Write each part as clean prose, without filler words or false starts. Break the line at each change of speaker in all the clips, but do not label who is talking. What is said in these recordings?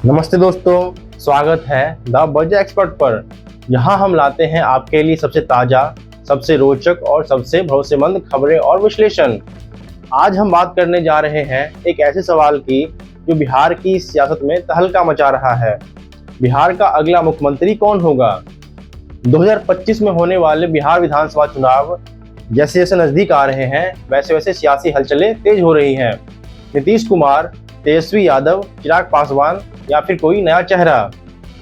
नमस्ते दोस्तों, स्वागत है द बज एक्सपर्ट पर। यहाँ हम लाते हैं आपके लिए सबसे ताज़ा, सबसे रोचक और सबसे भरोसेमंद खबरें और विश्लेषण। आज हम बात करने जा रहे हैं एक ऐसे सवाल की जो बिहार की सियासत में तहलका मचा रहा है। बिहार का अगला मुख्यमंत्री कौन होगा? 2025 में होने वाले बिहार विधानसभा चुनाव जैसे जैसे नजदीक आ रहे हैं, वैसे वैसे सियासी हलचलें तेज हो रही हैं। नीतीश कुमार, तेजस्वी यादव, चिराग पासवान या फिर कोई नया चेहरा?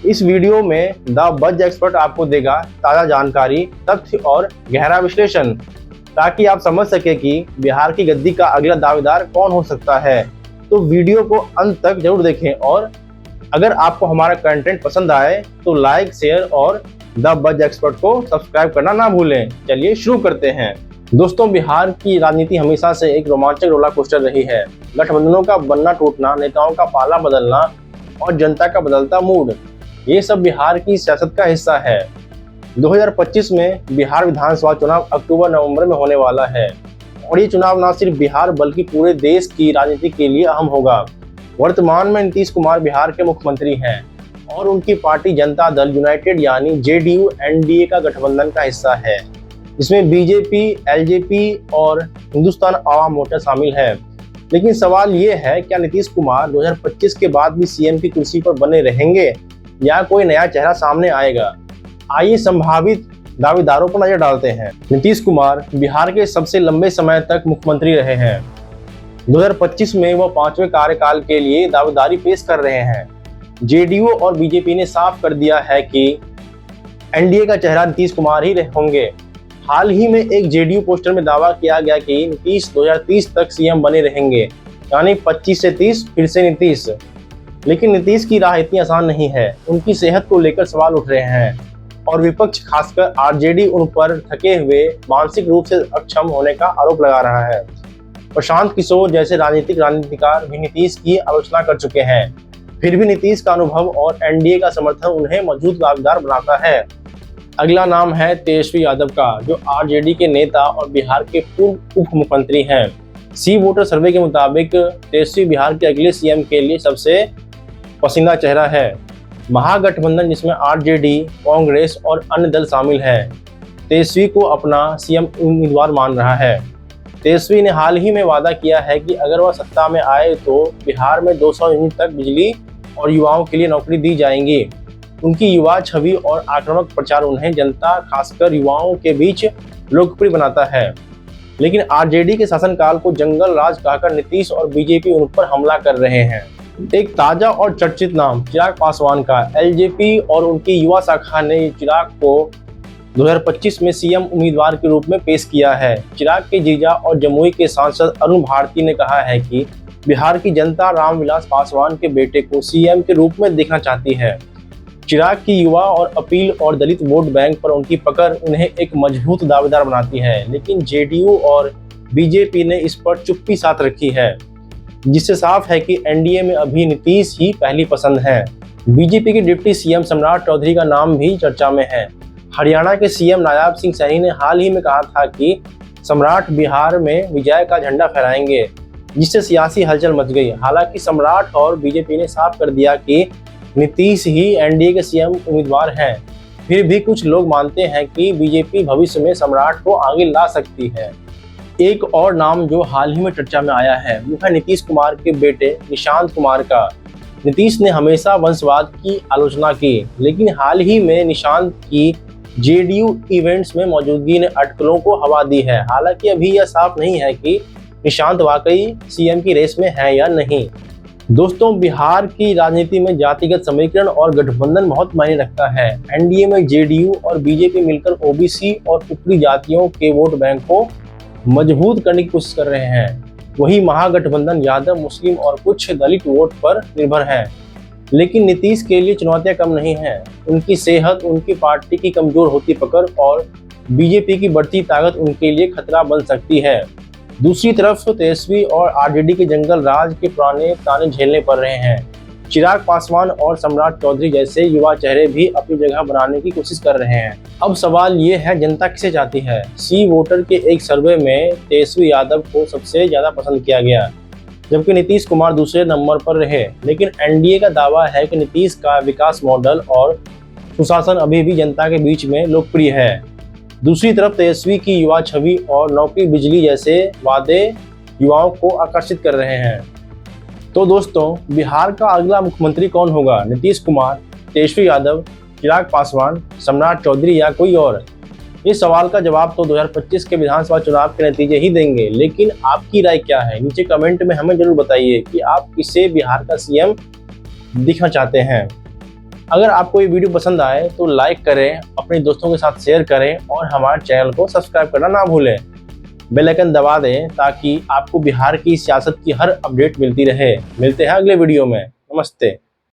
इस वीडियो में द बज एक्सपर्ट आपको देगा ताज़ा जानकारी, तथ्य और गहरा विश्लेषण, ताकि आप समझ सके कि बिहार की गद्दी का अगला दावेदार कौन हो सकता है। तो वीडियो को अंत तक जरूर देखें और अगर आपको हमारा कंटेंट पसंद आए तो लाइक, शेयर और द बज एक्सपर्ट को सब्सक्राइब करना ना भूलें। चलिए शुरू करते हैं। दोस्तों, बिहार की राजनीति हमेशा से एक रोमांचक रोलर कोस्टर रही है। गठबंधनों का बनना टूटना, नेताओं का पाला बदलना और जनता का बदलता मूड, ये सब बिहार की सियासत का हिस्सा है। 2025 में बिहार विधानसभा चुनाव अक्टूबर-नवंबर में होने वाला है और ये चुनाव न सिर्फ बिहार बल्कि पूरे देश की राजनीति के लिए अहम होगा। वर्तमान में नीतीश कुमार बिहार के मुख्यमंत्री हैं और उनकी पार्टी जनता दल यूनाइटेड यानी जेडीयू एनडीए का गठबंधन का हिस्सा है। इसमें बीजेपी, एलजेपी और हिंदुस्तान आवाम मोर्चा शामिल है। लेकिन सवाल ये है, क्या नीतीश कुमार 2025 के बाद भी सीएम की कुर्सी पर बने रहेंगे या कोई नया चेहरा सामने आएगा? आइए संभावित दावेदारों पर नजर डालते हैं। नीतीश कुमार बिहार के सबसे लंबे समय तक मुख्यमंत्री रहे हैं। 2025 में वो 5वें कार्यकाल के लिए दावेदारी पेश कर रहे हैं। जेडीयू और बीजेपी ने साफ कर दिया है कि एनडीए का चेहरा नीतीश कुमार ही होंगे। हाल ही में एक जेडीयू पोस्टर में दावा किया गया कि नीतीश 2030 तक सीएम बने रहेंगे, यानी 25 से 30 फिर से नीतीश। लेकिन नीतीश की राह इतनी आसान नहीं है। उनकी सेहत को लेकर सवाल उठ रहे हैं और विपक्ष, खासकर आरजेडी, उन पर थके हुए, मानसिक रूप से अक्षम होने का आरोप लगा रहा है। प्रशांत किशोर जैसे राजनीतिकार भी नीतीश की आलोचना कर चुके हैं। फिर भी नीतीश का अनुभव और एनडीए का समर्थन उन्हें मजबूत दावेदार बनाता है। अगला नाम है तेजस्वी यादव का, जो आरजेडी के नेता और बिहार के पूर्व उप मुख्यमंत्री हैं। सी वोटर सर्वे के मुताबिक तेजस्वी बिहार के अगले सीएम के लिए सबसे पसंदीदा चेहरा है। महागठबंधन, जिसमें आरजेडी, कांग्रेस और अन्य दल शामिल हैं, तेजस्वी को अपना सीएम उम्मीदवार मान रहा है। तेजस्वी ने हाल ही में वादा किया है कि अगर वह सत्ता में आए तो बिहार में 200 यूनिट तक बिजली और युवाओं के लिए नौकरी दी जाएंगी। उनकी युवा छवि और आक्रामक प्रचार उन्हें जनता, खासकर युवाओं के बीच लोकप्रिय बनाता है। लेकिन आरजेडी के शासनकाल को जंगल राज कहकर नीतीश और बीजेपी उन पर हमला कर रहे हैं। एक ताजा और चर्चित नाम चिराग पासवान का। एलजेपी और उनकी युवा शाखा ने चिराग को 2025 में सीएम उम्मीदवार के रूप में पेश किया है। चिराग के जीजा और जमुई के सांसद अरुण भारती ने कहा है कि बिहार की जनता रामविलास पासवान के बेटे को सीएम के रूप में देखना चाहती है। चिराग की युवा और अपील और दलित वोट बैंक पर उनकी पकड़ उन्हें एक मजबूत दावेदार बनाती है। लेकिन जेडीयू और बीजेपी ने इस पर चुप्पी साध रखी है, जिससे साफ है कि एनडीए में अभी नीतीश ही पहली पसंद है। बीजेपी के डिप्टी सीएम सम्राट चौधरी का नाम भी चर्चा में है। हरियाणा के सीएम नायाब सिंह सैनी ने हाल ही में कहा था कि सम्राट बिहार में विजय का झंडा फहराएंगे, जिससे सियासी हलचल मच गई। हालांकि सम्राट और बीजेपी ने साफ कर दिया कि नीतीश ही एनडीए के सीएम उम्मीदवार हैं। फिर भी कुछ लोग मानते हैं कि बीजेपी भविष्य में सम्राट को आगे ला सकती है। एक और नाम जो हाल ही में चर्चा में आया है वो है नीतीश कुमार के बेटे निशांत कुमार का। नीतीश ने हमेशा वंशवाद की आलोचना की, लेकिन हाल ही में निशांत की जेडीयू इवेंट्स में मौजूदगी ने अटकलों को हवा दी है। हालांकि अभी यह साफ नहीं है कि निशांत वाकई सीएम की रेस में है या नहीं। दोस्तों, बिहार की राजनीति में जातिगत समीकरण और गठबंधन बहुत मायने रखता है। एनडीए में जेडीयू और बीजेपी मिलकर ओबीसी और ऊपरी जातियों के वोट बैंक को मजबूत करने की कोशिश कर रहे हैं। वही महागठबंधन यादव, मुस्लिम और कुछ दलित वोट पर निर्भर है। लेकिन नीतीश के लिए चुनौतियां कम नहीं हैं। उनकी सेहत, उनकी पार्टी की कमजोर होती पकड़ और बीजेपी की बढ़ती ताकत उनके लिए खतरा बन सकती है। दूसरी तरफ तेजस्वी और आरजेडी के जंगल राज के पुराने ताने झेलने पड़ रहे हैं। चिराग पासवान और सम्राट चौधरी जैसे युवा चेहरे भी अपनी जगह बनाने की कोशिश कर रहे हैं। अब सवाल ये है, जनता किसे चाहती है? सी वोटर के एक सर्वे में तेजस्वी यादव को सबसे ज्यादा पसंद किया गया। जबकि नीतीश कुमार दूसरे नंबर पर रहे। लेकिन एनडीए का दावा है कि नीतीश का विकास मॉडल और सुशासन अभी भी जनता के बीच में लोकप्रिय है। दूसरी तरफ तेजस्वी की युवा छवि और नौकरी बिजली जैसे वादे युवाओं को आकर्षित कर रहे हैं। तो दोस्तों, बिहार का अगला मुख्यमंत्री कौन होगा? नीतीश कुमार, तेजस्वी यादव, चिराग पासवान, सम्राट चौधरी या कोई और? इस सवाल का जवाब तो 2025 के विधानसभा चुनाव के नतीजे ही देंगे। लेकिन आपकी राय क्या है? नीचे कमेंट में हमें जरूर बताइए कि आप किसे बिहार का सीएम दिखना चाहते हैं। अगर आपको ये वीडियो पसंद आए तो लाइक करें, अपने दोस्तों के साथ शेयर करें और हमारे चैनल को सब्सक्राइब करना ना भूलें। बेल आइकन दबा दें ताकि आपको बिहार की सियासत की हर अपडेट मिलती रहे। मिलते हैं अगले वीडियो में। नमस्ते।